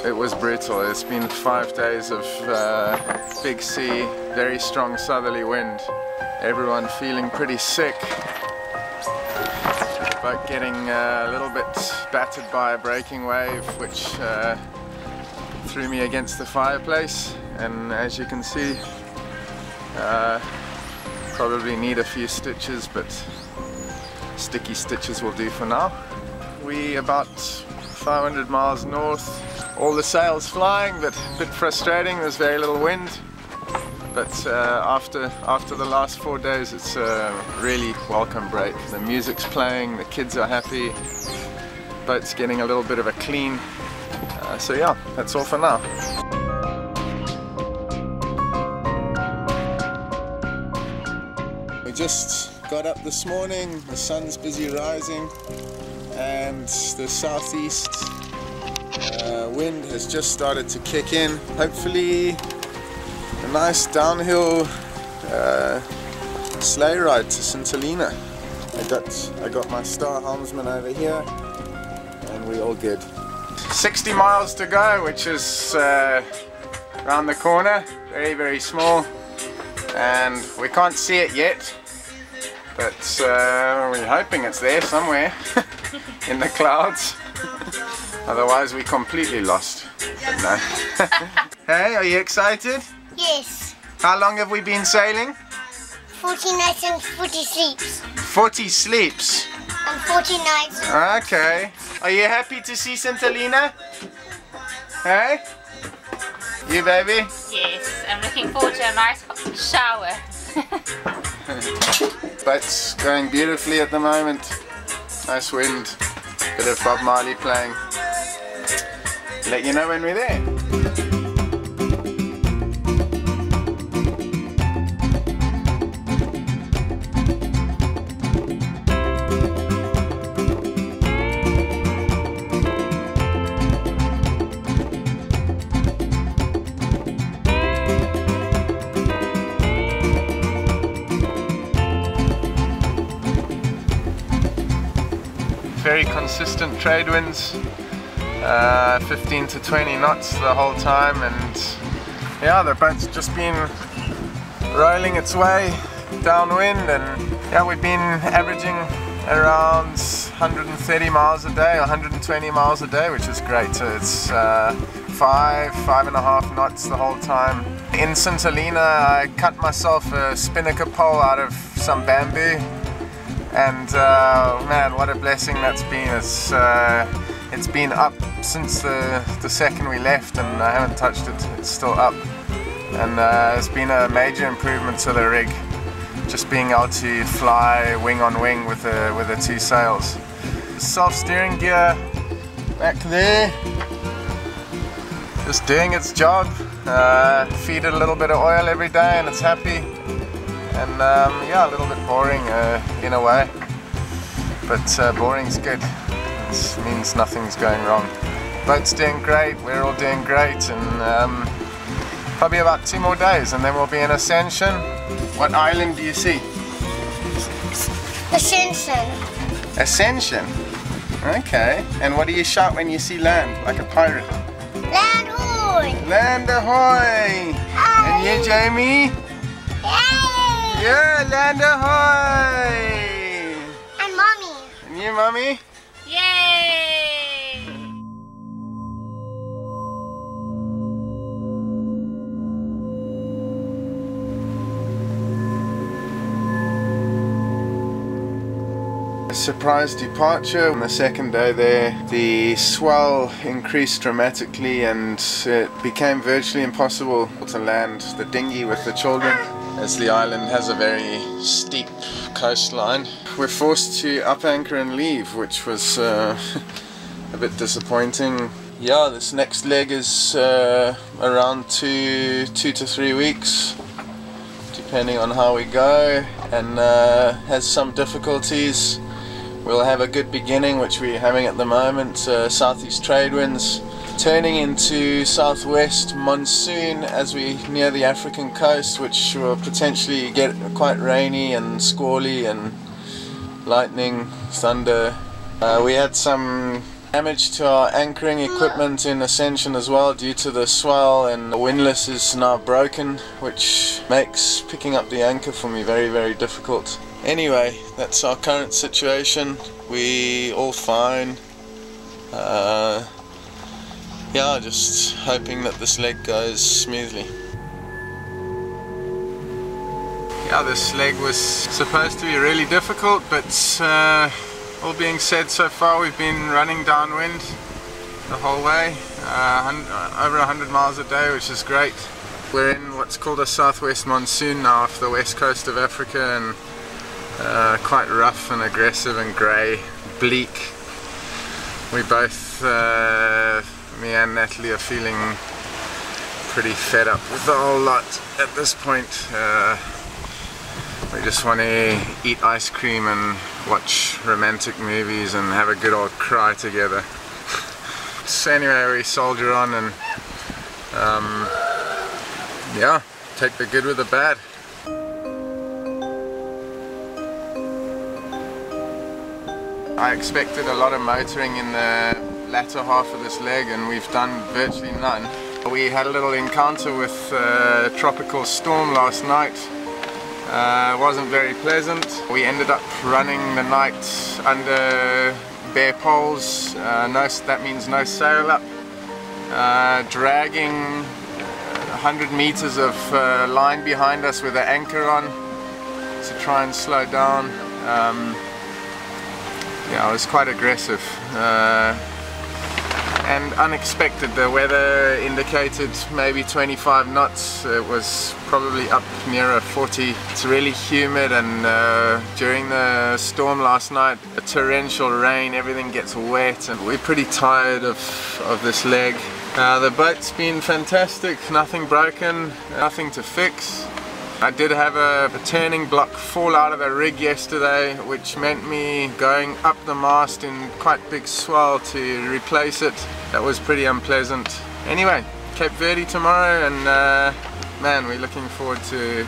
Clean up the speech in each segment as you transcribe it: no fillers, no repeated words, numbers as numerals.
It was brutal. It's been 5 days of big sea, very strong southerly wind. Everyone feeling pretty sick, but getting a little bit battered by a breaking wave, which threw me against the fireplace. And as you can see, probably need a few stitches, but sticky stitches will do for now. We about 500 miles north, all the sails flying, but a bit frustrating. There's very little wind, but after the last 4 days, it's a really welcome break. The music's playing, the kids are happy, boat's getting a little bit of a clean. So yeah, that's all for now. We just got up this morning, the sun's busy rising, and the southeast wind has just started to kick in. Hopefully a nice downhill sleigh ride to St. Helena. I got my star helmsman over here, and we're all good. 60 miles to go, which is around the corner, very small, and we can't see it yet, but we're hoping it's there somewhere in the clouds. Otherwise we're completely lost. No. Hey, are you excited? Yes. How long have we been sailing? 40 nights and 40 sleeps. 40 sleeps? And 40 nights. Okay. Are you happy to see St. Helena? Hey? You, baby? Yes, I'm looking forward to a nice shower. Boat's going beautifully at the moment. Nice wind. Bit of Bob Marley playing. Let you know when we're there. Very consistent trade winds, 15 to 20 knots the whole time, and yeah, the boat's just been rolling its way downwind, and yeah, we've been averaging around 130 miles a day, 120 miles a day, which is great. So it's 5.5 knots the whole time. In St. Helena, I cut myself a spinnaker pole out of some bamboo. And man, what a blessing that's been. It's been up since the second we left, and I haven't touched it. It's still up, and it's been a major improvement to the rig, just being able to fly wing on wing with the two sails. Self-steering gear back there, just doing its job. Feed it a little bit of oil every day and it's happy. And yeah, a little bit boring in a way, but boring's good. It means nothing's going wrong. Boat's doing great, we're all doing great, and probably about 2 more days and then we'll be in Ascension. What island do you see? Ascension. Ascension? Okay. And what do you shout when you see land, like a pirate? Land ahoy! Land ahoy! And you, Jamie? Yeah, land ahoy! And mommy. And you, mommy? Yay! A surprise departure. On the second day there, the swell increased dramatically and it became virtually impossible to land the dinghy with the children, as the island has a very steep coastline. We're forced to up anchor and leave, which was a bit disappointing. Yeah, this next leg is around 2 to 3 weeks, depending on how we go, and has some difficulties. We'll have a good beginning, which we're having at the moment. Southeast trade winds turning into southwest monsoon as we near the African coast, which will potentially get quite rainy and squally and lightning, thunder. We had some Damage to our anchoring equipment in Ascension as well due to the swell, and the windlass is now broken, which makes picking up the anchor for me very, very difficult. Anyway, that's our current situation. We all fine. Yeah, just hoping that this leg goes smoothly. Yeah, this leg was supposed to be really difficult, but all being said, so far we've been running downwind the whole way, over 100 miles a day, which is great. We're in what's called a southwest monsoon now off the west coast of Africa, and quite rough and aggressive and grey, bleak. We both, me and Natalie, are feeling pretty fed up with the whole lot at this point. We just want to eat ice cream and watch romantic movies and have a good old cry together. So anyway, we soldier on and yeah, take the good with the bad. I expected a lot of motoring in the latter half of this leg, and we've done virtually none. We had a little encounter with a tropical storm last night. It wasn't very pleasant. We ended up running the night under bare poles, that means no sail up, dragging 100 meters of line behind us with the anchor on to try and slow down. Yeah, it was quite aggressive and unexpected. The weather indicated maybe 25 knots. It was probably up nearer 40. It's really humid, and during the storm last night, a torrential rain, everything gets wet, and we're pretty tired of this leg. The boat's been fantastic, nothing broken, nothing to fix. I did have a turning block fall out of the rig yesterday, which meant me going up the mast in quite big swell to replace it. That was pretty unpleasant. Anyway, Cape Verde tomorrow, and man, we're looking forward to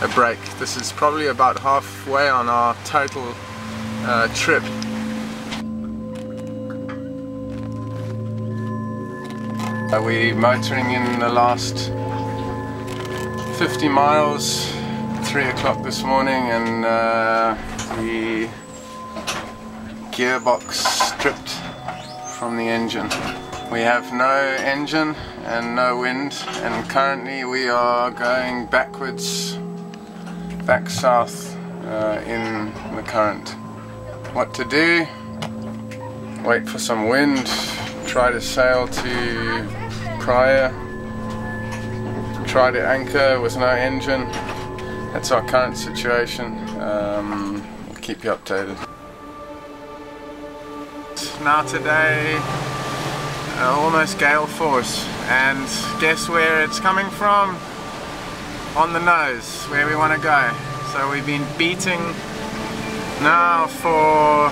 a break. This is probably about halfway on our total trip. We're motoring in the last 50 miles, 3 o'clock this morning, and the gearbox stripped from the engine. We have no engine and no wind, and currently we are going backwards, back south in the current. What to do? Wait for some wind, try to sail to Praia, try to anchor with no engine. That's our current situation. We'll keep you updated. Now today, almost gale force, and guess where it's coming from? On the nose, where we want to go. So we've been beating now for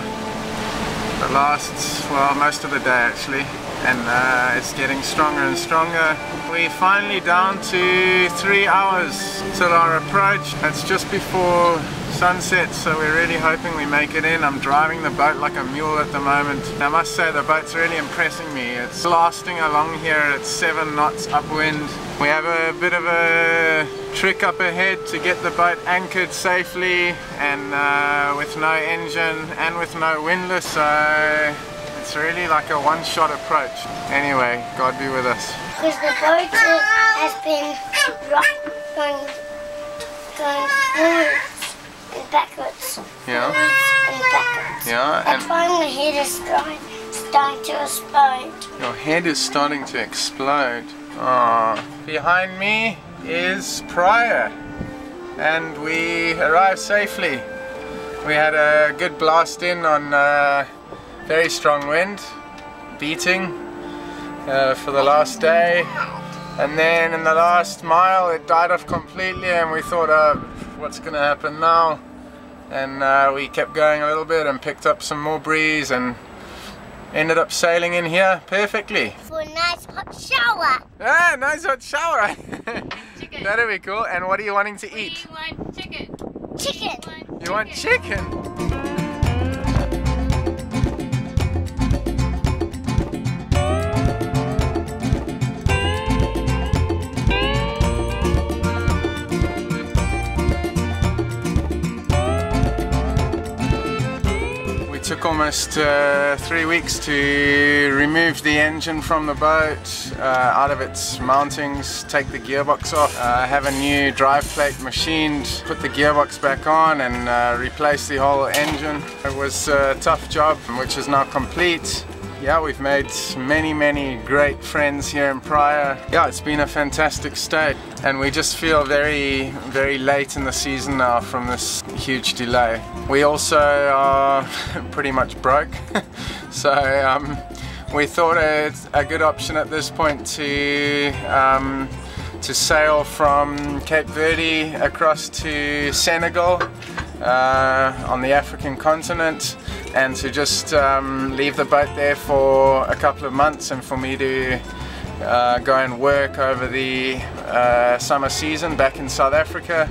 the last, well, most of the day actually, and it's getting stronger and stronger. We're finally down to 3 hours till our approach. It's just before sunset, so we're really hoping we make it in. I'm driving the boat like a mule at the moment. I must say the boat's really impressing me. It's lasting along here at 7 knots upwind. We have a bit of a trick up ahead to get the boat anchored safely, and with no engine and with no windlass, so it's really like a one-shot approach. Anyway, God be with us. Because the boat has been going forwards and backwards. Yeah. Forwards and backwards. Yeah. That's why my head is starting to explode. Your head is starting to explode. Oh. Behind me is Praia, and we arrived safely. We had a good blast in on very strong wind, beating for the last day, and then in the last mile it died off completely, and we thought, what's gonna happen now? And we kept going a little bit and picked up some more breeze and ended up sailing in here perfectly. For a nice hot shower. Ah, nice hot shower. Chicken. That'll be cool. And what are you wanting to eat? We want chicken. Chicken. You want chicken? took almost 3 weeks to remove the engine from the boat, out of its mountings, take the gearbox off, have a new drive plate machined, put the gearbox back on and replace the whole engine. It was a tough job, which is now complete. Yeah, we've made many great friends here in Praia. Yeah, it's been a fantastic stay, and we just feel very late in the season now from this huge delay. We also are pretty much broke, so we thought it's a good option at this point to sail from Cape Verde across to Senegal on the African continent, and to just leave the boat there for a couple of months, and for me to go and work over the summer season back in South Africa,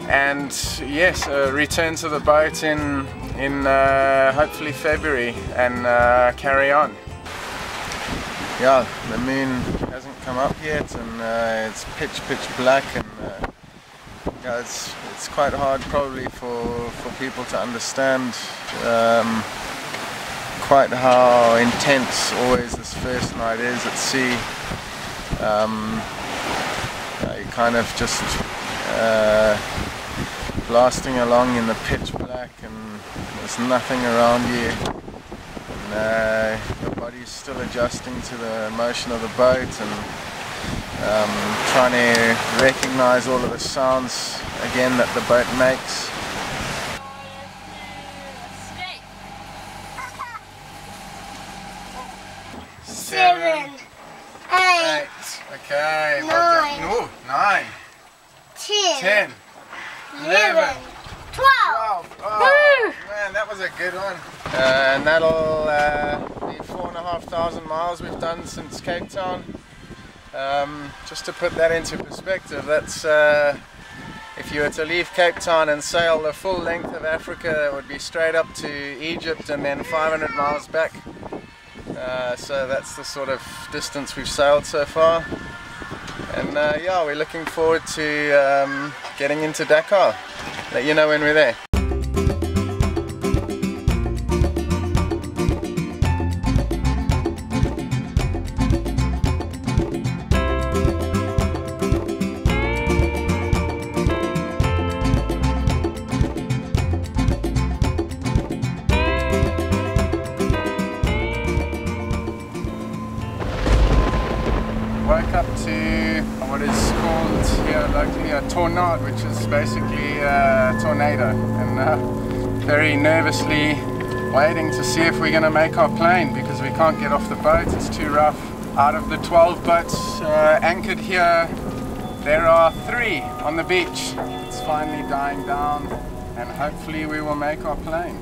and yes, return to the boat in hopefully February and carry on. Yeah, the moon hasn't come up yet, and it's pitch black, and yeah, it's quite hard probably for people to understand quite how intense always this first night is at sea. You kind of just blasting along in the pitch black, and there's nothing around you, and your body's still adjusting to the motion of the boat, and trying to recognize all of the sounds again that the boat makes. Seven, eight, okay, 9, 10, 11, 12. Oh man, that was a good one. And that'll be 4,500 miles we've done since Cape Town. Just to put that into perspective, that's if you were to leave Cape Town and sail the full length of Africa, it would be straight up to Egypt and then 500 miles back. So that's the sort of distance we've sailed so far. And yeah, we're looking forward to getting into Dakar. Let you know when we're there. Woke up to what is called here locally a tornado, which is basically a tornado, and very nervously waiting to see if we're going to make our plane, because we can't get off the boat, it's too rough. Out of the 12 boats anchored here, there are 3 on the beach. It's finally dying down, and hopefully we will make our plane.